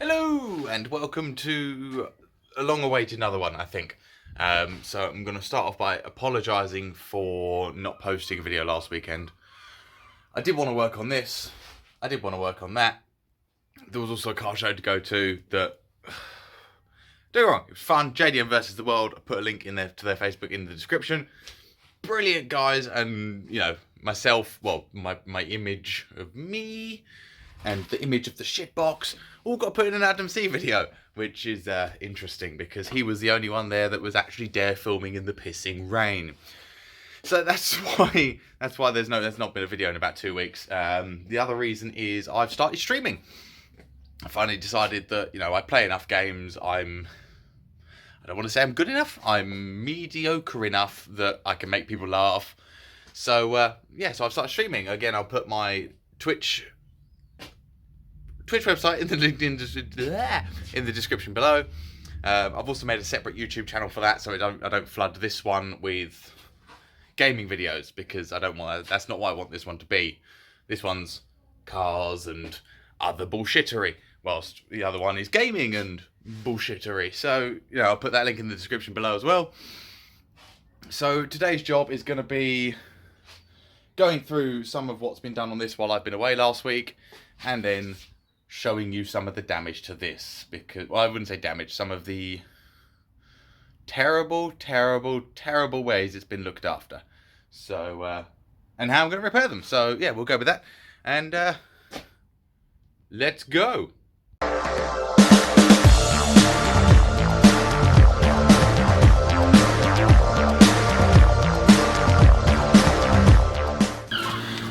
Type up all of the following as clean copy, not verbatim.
Hello and welcome to a long-awaited another one, I think. So I'm going to start off by apologising for not posting a video last weekend. I did want to work on this. I did want to work on that. There was also a car show to go to that... Don't get me wrong, it was fun. JDM versus the World. I put a link in there to their Facebook in the description. Brilliant guys, and you know, myself, well, my image of me and the image of the shitbox all got put in an Adam C video, which is interesting because he was the only one there that was actually dare filming in the pissing rain. So that's why there's not been a video in about 2 weeks. The other reason is I've started streaming. I finally decided that, you know, I play enough games. I don't want to say I'm good enough. I'm mediocre enough that I can make people laugh. So yeah, so I've started streaming again. I'll put my Twitch website in the link in the description below. I've also made a separate YouTube channel for that, so I don't flood this one with gaming videos because I don't want. That's not what I want this one to be. This one's cars and other bullshittery, whilst the other one is gaming and bullshittery. So you know, I'll put that link in the description below as well. So today's job is going to be going through some of what's been done on this while I've been away last week, and then showing you some of the damage to this, because, well, I wouldn't say damage, some of the terrible ways it's been looked after. So, and how I'm going to repair them. So, yeah, we'll go with that. And, let's go.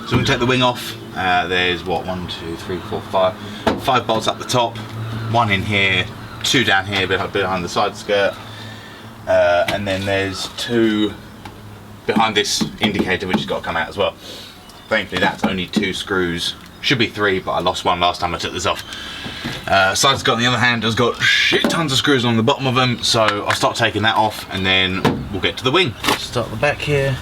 So I'm going to take the wing off. There's what, 1, 2, 3, 4, 5 bolts up the top, 1 in here, 2 down here behind the side skirt, and then there's 2 behind this indicator, which has got to come out as well. Thankfully that's only 2 screws, should be 3, but I lost 1 last time I took this off. Side skirt on the other hand has got shit tons of screws on the bottom of them, so I'll start taking that off and then we'll get to the wing. Start the back here.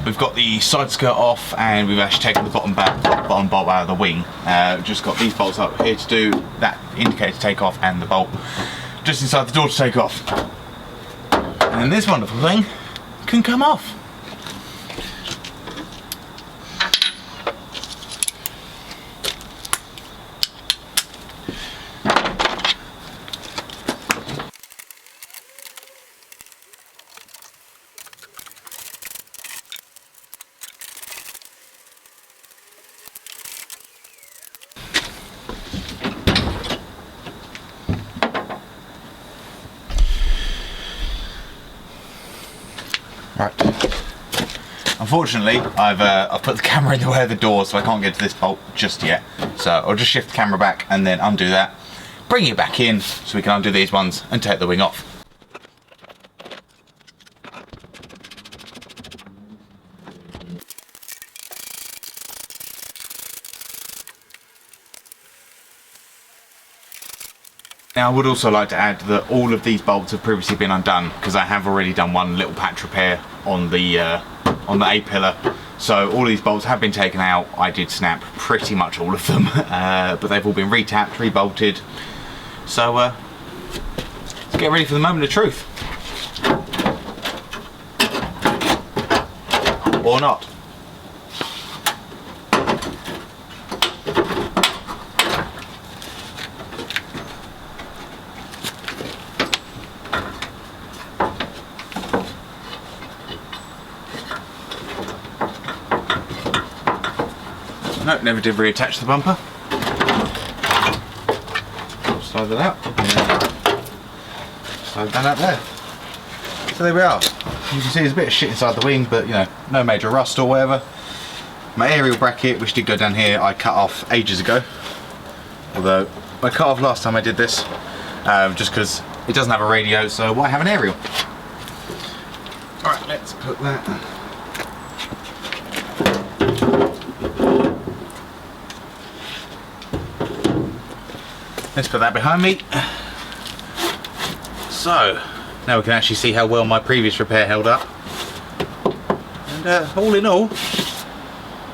We've got the side skirt off and we've actually taken the bottom bolt out of the wing. Just got these bolts up here to do that indicator to take off and the bolt just inside the door to take off. And then this wonderful thing can come off. Right. Unfortunately, I've put the camera in the way of the door, so I can't get to this bolt just yet. So I'll just shift the camera back and then undo that, bring it back in so we can undo these ones and take the wing off. Now I would also like to add that all of these bolts have previously been undone because I have already done one little patch repair on the A-pillar. So all these bolts have been taken out. I did snap pretty much all of them, but they've all been retapped, rebolted. So let's get ready for the moment of truth. Or not. No, never did reattach the bumper. Slide that out. Yeah. Slide that out there. So there we are. You can see there's a bit of shit inside the wing, but you know, no major rust or whatever. My aerial bracket, which did go down here, I cut off ages ago. Although I cut off last time I did this, just because it doesn't have a radio, so why have an aerial? Alright, let's put that. Let's put that behind me. So, now we can actually see how well my previous repair held up. And all in all,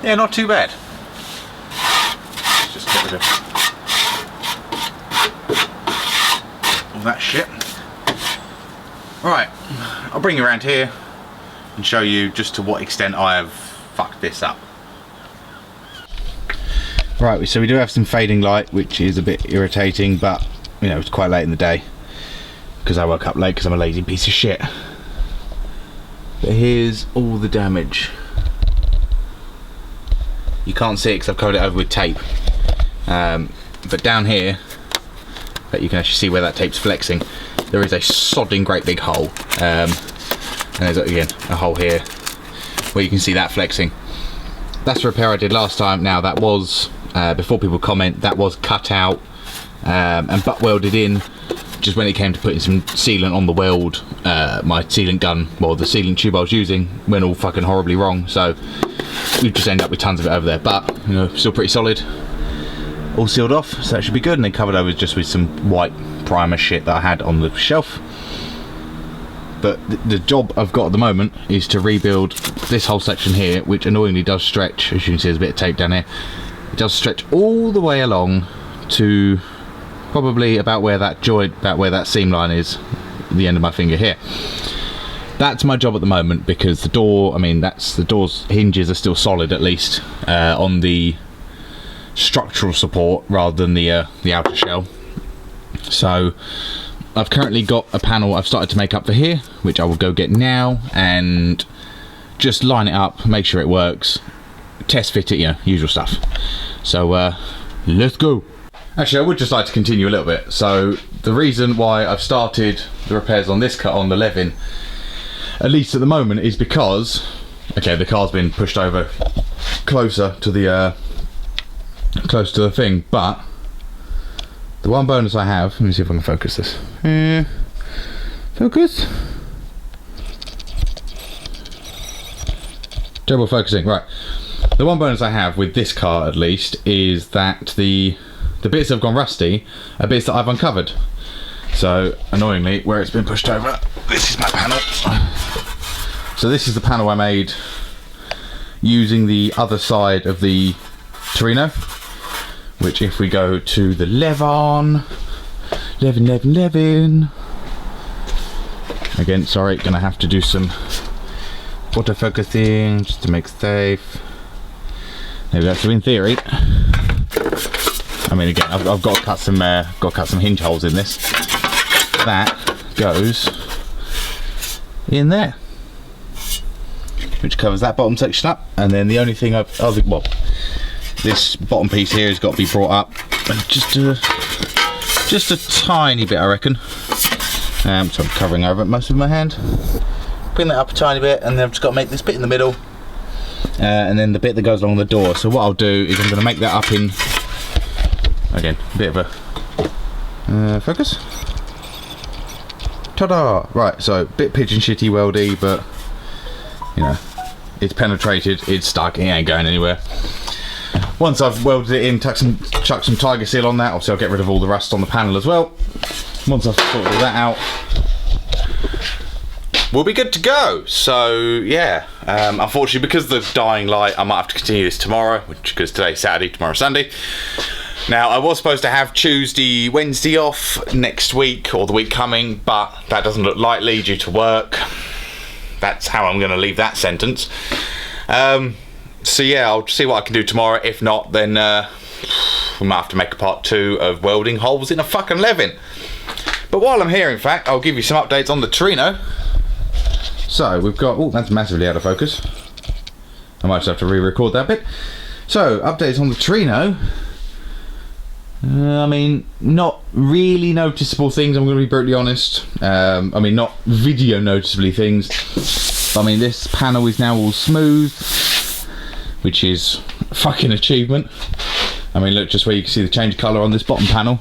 yeah, not too bad. Let's just get rid of all that shit. Right, I'll bring you around here and show you just to what extent I have fucked this up. Right, so we do have some fading light, which is a bit irritating, but you know, it's quite late in the day because I woke up late because I'm a lazy piece of shit. But here's all the damage. You can't see it because I've covered it over with tape, but down here, but you can actually see where that tape's flexing. There is a sodding great big hole, and there's again a hole here where you can see that flexing. That's the repair I did last time. Now that was before people comment, that was cut out and butt welded in just when it came to putting some sealant on the weld. My sealant gun, well, the sealant tube I was using went all fucking horribly wrong, so we just end up with tons of it over there, but you know, still pretty solid, all sealed off, so that should be good. And then covered over just with some white primer shit that I had on the shelf. But the job I've got at the moment is to rebuild this whole section here, which annoyingly does stretch. As you can see, there's a bit of tape down here. It does stretch all the way along to probably about where that joint, about where that seam line is, the end of my finger here. That's my job at the moment, because the door, I mean, the door's hinges are still solid, at least on the structural support rather than the outer shell. So I've currently got a panel I've started to make up for here, which I will go get now and just line it up, make sure it works, test fit it, you know, usual stuff. So let's go. Actually, I would just like to continue a little bit. So the reason why I've started the repairs on this cut on the Levin, at least at the moment, is because, okay, the car's been pushed over closer to the thing, but the one bonus I have, let me see if I can focus this. Focus. Terrible focusing, right. The one bonus I have with this car, at least, is that the bits that have gone rusty are bits that I've uncovered. So, annoyingly, where it's been pushed over, this is my panel. So this is the panel I made using the other side of the Torino, which if we go to the Levin, again, sorry, gonna have to do some autofocusing just to make safe. There we go. So in theory, I mean, again, I've got to cut some hinge holes in this. That goes in there, which covers that bottom section up, and then the only thing well, this bottom piece here has got to be brought up just a tiny bit, I reckon. So I'm covering over it most of my hand. Bring that up a tiny bit, and then I've just got to make this bit in the middle, and then the bit that goes along the door. So what I'll do is I'm going to make that up in, again, a bit of a focus. Ta-da! Right, so a bit pigeon shitty weldy, but you know, it's penetrated, it's stuck, it ain't going anywhere. Once I've welded it in, chuck some Tiger Seal on that. Obviously I'll get rid of all the rust on the panel as well. Once I've sorted all that out, we'll be good to go. So yeah, unfortunately, because of the dying light, I might have to continue this tomorrow, because today's Saturday, tomorrow's Sunday. Now, I was supposed to have Tuesday, Wednesday off next week, or the week coming, but that doesn't look likely due to work. That's how I'm going to leave that sentence. So So yeah, I'll see what I can do tomorrow. If not, then we might have to make a part 2 of welding holes in a fucking Levin. But while I'm here, in fact, I'll give you some updates on the Torino. So we've got, oh, that's massively out of focus. I might just have to re-record that bit. So, updates on the Torino. I mean, not really noticeable things, I'm going to be brutally honest. I mean, not video noticeably things. But, I mean, this panel is now all smooth, which is a fucking achievement. I mean, look just where you can see the change of colour on this bottom panel.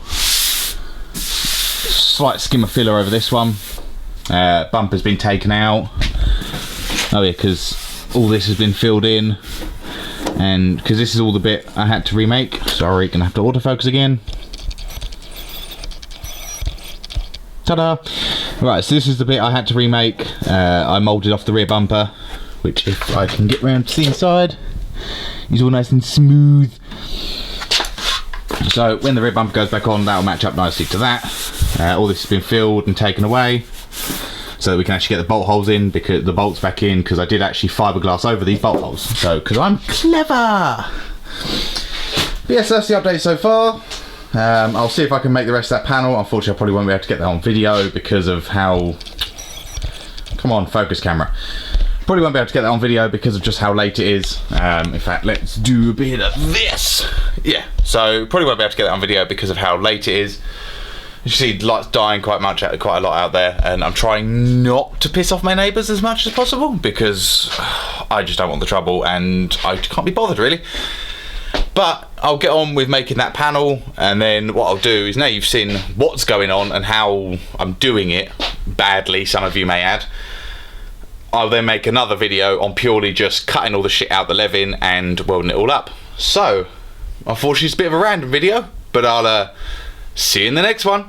Slight skim of filler over this one. Bumper's been taken out. Oh yeah, because all this has been filled in. And because this is all the bit I had to remake. Sorry, gonna have to autofocus again. Ta-da! Right, so this is the bit I had to remake. I moulded off the rear bumper, which if I can get round to the inside, is all nice and smooth. So when the rear bumper goes back on, that'll match up nicely to that. All this has been filled and taken away, so that we can actually get the bolt holes in, because the bolts back in, because I did actually fiberglass over these bolt holes. So, because I'm clever. But yes, that's the update so far. I'll see if I can make the rest of that panel. Unfortunately, I probably won't be able to get that on video because of how... Come on, focus camera. Probably won't be able to get that on video because of just how late it is. In fact, let's do a bit of this. Yeah, so probably won't be able to get that on video because of how late it is. You see lights dying quite a lot out there, and I'm trying not to piss off my neighbours as much as possible because I just don't want the trouble and I can't be bothered really. But I'll get on with making that panel, and then what I'll do is, now you've seen what's going on and how I'm doing it badly, some of you may add, I'll then make another video on purely just cutting all the shit out the Levin and welding it all up. So, unfortunately it's a bit of a random video, but I'll see you in the next one.